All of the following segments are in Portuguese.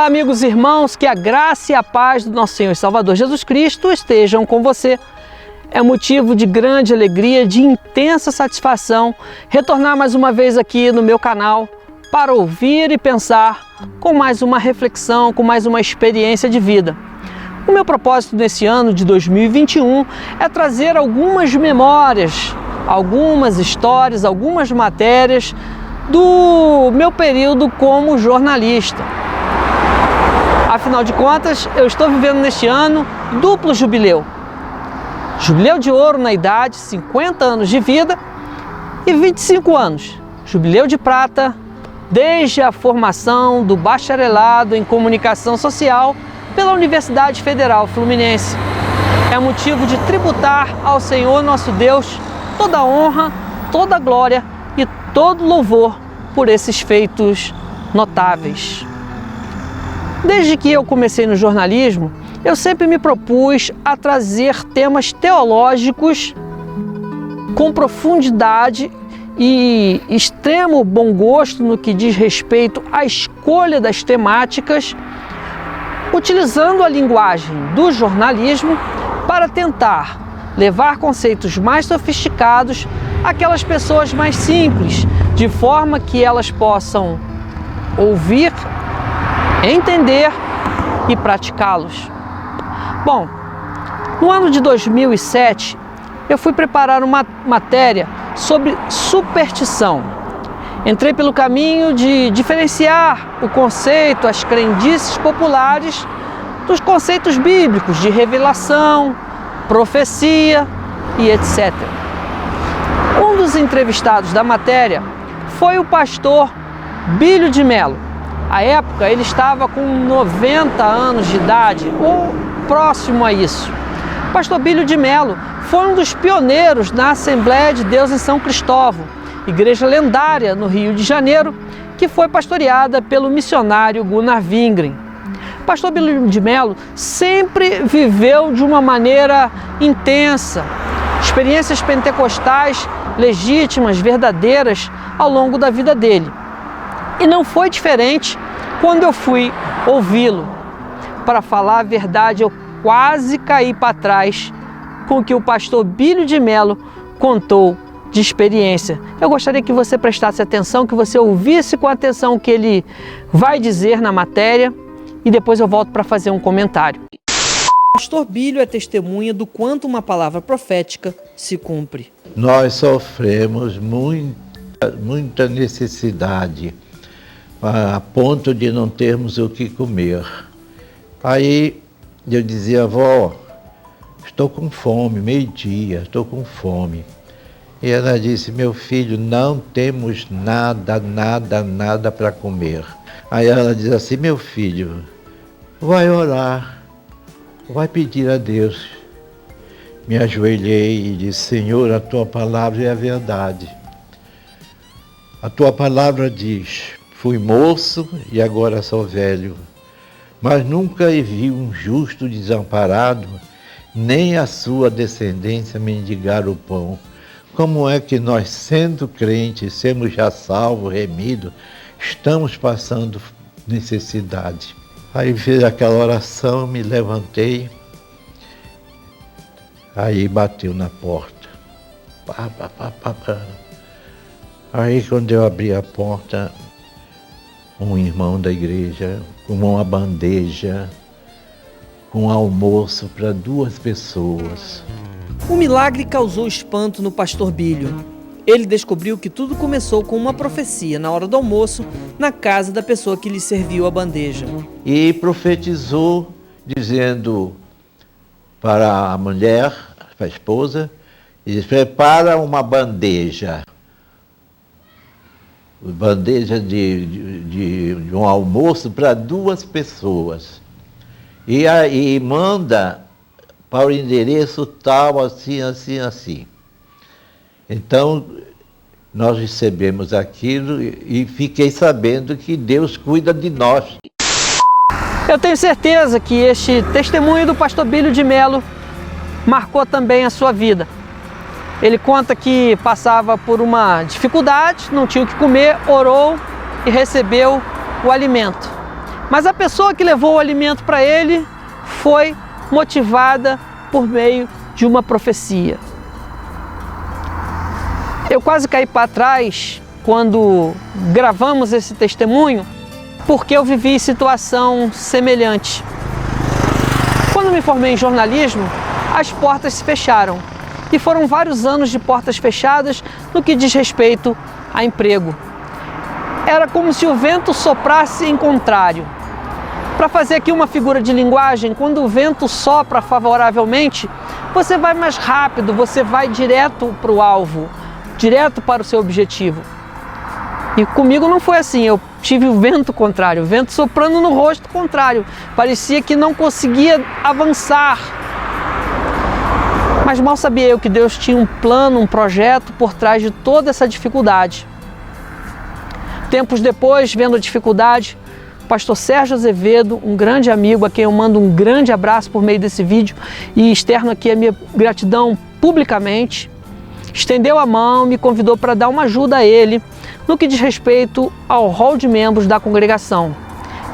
Olá, amigos e irmãos, que a graça e a paz do nosso Senhor e Salvador Jesus Cristo estejam com você. É motivo de grande alegria, de intensa satisfação, retornar mais uma vez aqui no meu canal para ouvir e pensar com mais uma reflexão, com mais uma experiência de vida. O meu propósito nesse ano de 2021 é trazer algumas memórias, algumas histórias, algumas matérias do meu período como jornalista. Afinal de contas, eu estou vivendo neste ano duplo jubileu. Jubileu de ouro na idade, 50 anos de vida, e 25 anos, jubileu de prata, desde a formação do bacharelado em comunicação social pela Universidade Federal Fluminense. É motivo de tributar ao Senhor nosso Deus toda a honra, toda a glória e todo louvor por esses feitos notáveis. Desde que eu comecei no jornalismo, eu sempre me propus a trazer temas teológicos com profundidade e extremo bom gosto no que diz respeito à escolha das temáticas, utilizando a linguagem do jornalismo para tentar levar conceitos mais sofisticados àquelas pessoas mais simples, de forma que elas possam ouvir, entender e praticá-los. Bom, no ano de 2007, eu fui preparar uma matéria sobre superstição. Entrei pelo caminho de diferenciar o conceito, as crendices populares, dos conceitos bíblicos de revelação, profecia e etc. Um dos entrevistados da matéria foi o pastor Bílio de Melo. À época, ele estava com 90 anos de idade, ou próximo a isso. O pastor Bílio de Melo foi um dos pioneiros na Assembleia de Deus em São Cristóvão, igreja lendária no Rio de Janeiro, que foi pastoreada pelo missionário Gunnar Wingren. O pastor Bílio de Melo sempre viveu de uma maneira intensa, experiências pentecostais legítimas, verdadeiras, ao longo da vida dele. E não foi diferente quando eu fui ouvi-lo. Para falar a verdade, eu quase caí para trás com o que o pastor Bílio de Melo contou de experiência. Eu gostaria que você prestasse atenção, que você ouvisse com atenção o que ele vai dizer na matéria e depois eu volto para fazer um comentário. O pastor Bílio é testemunha do quanto uma palavra profética se cumpre. Nós sofremos muita necessidade, a ponto de não termos o que comer. Aí eu dizia: avó, estou com fome, meio-dia, estou com fome. E ela disse: meu filho, não temos nada para comer. Aí ela diz assim: meu filho, vai orar, vai pedir a Deus. Me ajoelhei e disse: Senhor, a tua palavra é a verdade. A tua palavra diz: fui moço e agora sou velho, mas nunca vi um justo desamparado, nem a sua descendência mendigar o pão. Como é que nós, sendo crentes, sendo já salvos, remidos, estamos passando necessidade? Aí fiz aquela oração, me levantei, aí bateu na porta. Aí quando eu abri a porta, um irmão da igreja com uma bandeja, com almoço para 2 pessoas. O milagre causou espanto no pastor Bílio. Ele descobriu que tudo começou com uma profecia na hora do almoço, na casa da pessoa que lhe serviu a bandeja. E profetizou, dizendo para a mulher, para a esposa, e diz: prepara uma bandeja de um almoço para 2 pessoas. E aí manda para o endereço tal, assim. Então, nós recebemos aquilo e fiquei sabendo que Deus cuida de nós. Eu tenho certeza que este testemunho do pastor Bílio de Melo marcou também a sua vida. Ele conta que passava por uma dificuldade, não tinha o que comer, orou e recebeu o alimento. mas a pessoa que levou o alimento para ele foi motivada por meio de uma profecia. Eu quase caí para trás quando gravamos esse testemunho, porque eu vivi situação semelhante. Quando me formei em jornalismo, as portas se fecharam. E foram vários anos de portas fechadas no que diz respeito a emprego. Era como se o vento soprasse em contrário. Para fazer aqui uma figura de linguagem, quando o vento sopra favoravelmente, você vai mais rápido, você vai direto para o alvo, direto para o seu objetivo. E comigo não foi assim, eu tive o vento contrário, o vento soprando no rosto contrário. Parecia que não conseguia avançar. Mas mal sabia eu que Deus tinha um plano, um projeto por trás de toda essa dificuldade. Tempos depois, vendo a dificuldade, o pastor Sérgio Azevedo, um grande amigo a quem eu mando um grande abraço por meio desse vídeo e externo aqui a minha gratidão publicamente, estendeu a mão, me convidou para dar uma ajuda a ele no que diz respeito ao rol de membros da congregação.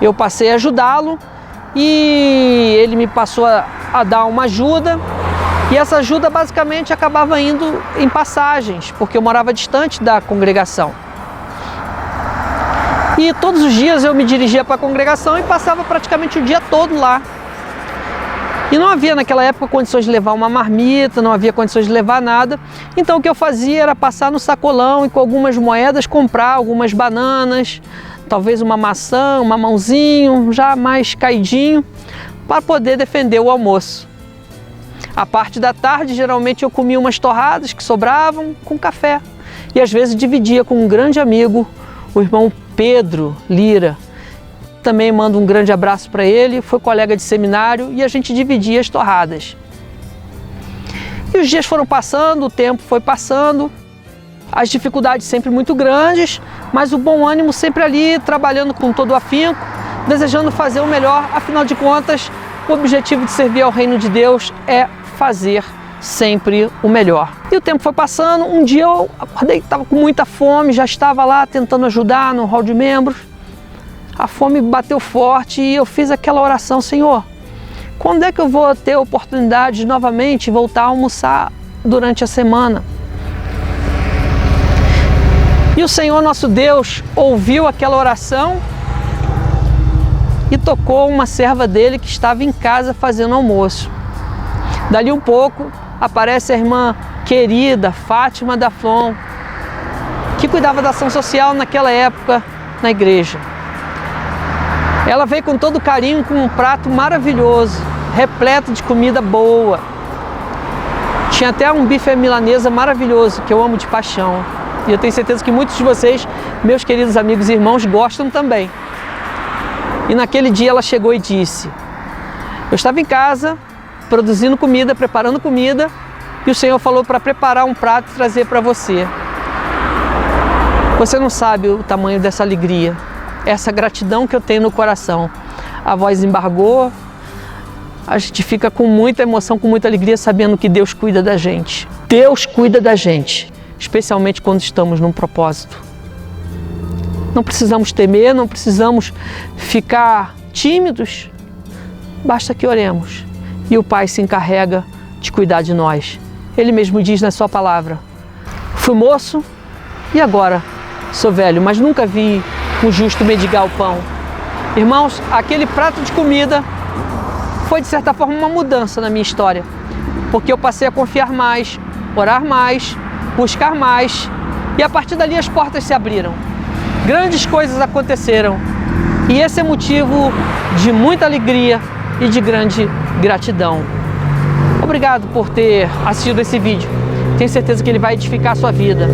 Eu passei a ajudá-lo e ele me passou a dar uma ajuda, e essa ajuda basicamente acabava indo em passagens, porque eu morava distante da congregação. E todos os dias eu me dirigia para a congregação e passava praticamente o dia todo lá. E não havia naquela época condições de levar uma marmita, não havia condições de levar nada. Então o que eu fazia era passar no sacolão e com algumas moedas comprar algumas bananas, talvez uma maçã, um mamãozinho, já mais caidinho, para poder defender o almoço. A parte da tarde, geralmente eu comia umas torradas que sobravam com café. E às vezes dividia com um grande amigo, o irmão Pedro Lira. Também mando um grande abraço para ele, foi colega de seminário e a gente dividia as torradas. E os dias foram passando, o tempo foi passando, as dificuldades sempre muito grandes, mas o bom ânimo sempre ali, trabalhando com todo o afinco, desejando fazer o melhor. Afinal de contas, o objetivo de servir ao reino de Deus é fazer sempre o melhor. E o tempo foi passando, um dia eu acordei, estava com muita fome, já estava lá tentando ajudar no hall de membros. A fome bateu forte e eu fiz aquela oração: Senhor, quando é que eu vou ter a oportunidade de novamente voltar a almoçar durante a semana? E o Senhor nosso Deus ouviu aquela oração e tocou uma serva dele que estava em casa fazendo almoço. Dali um pouco aparece a irmã querida Fátima da Flon, que cuidava da ação social naquela época na igreja. Ela veio com todo carinho, com um prato maravilhoso, repleto de comida boa. Tinha até um bife à milanesa maravilhoso, que eu amo de paixão. E eu tenho certeza que muitos de vocês, meus queridos amigos e irmãos, gostam também. E naquele dia ela chegou e disse: eu estava em casa, produzindo comida, preparando comida, e o Senhor falou para preparar um prato e trazer para você. Você não sabe o tamanho dessa alegria, essa gratidão que eu tenho no coração. A voz embargou, a gente fica com muita emoção, com muita alegria, sabendo que Deus cuida da gente. Deus cuida da gente, especialmente quando estamos num propósito. Não precisamos temer, não precisamos ficar tímidos, basta que oremos. E o Pai se encarrega de cuidar de nós. Ele mesmo diz na sua palavra: fui moço e agora sou velho, mas nunca vi o justo mendigar o pão. Irmãos, aquele prato de comida foi de certa forma uma mudança na minha história, porque eu passei a confiar mais, orar mais, buscar mais, e a partir dali as portas se abriram. Grandes coisas aconteceram, e esse é motivo de muita alegria e de grande gratidão. Obrigado por ter assistido esse vídeo. Tenho certeza que ele vai edificar a sua vida.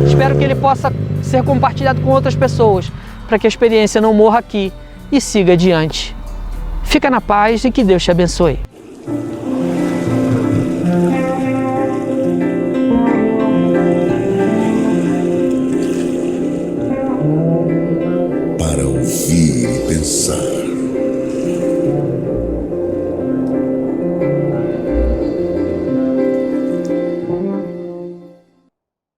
Espero que ele possa ser compartilhado com outras pessoas, para que a experiência não morra aqui e siga adiante. Fica na paz e que Deus te abençoe. Para ouvir e pensar.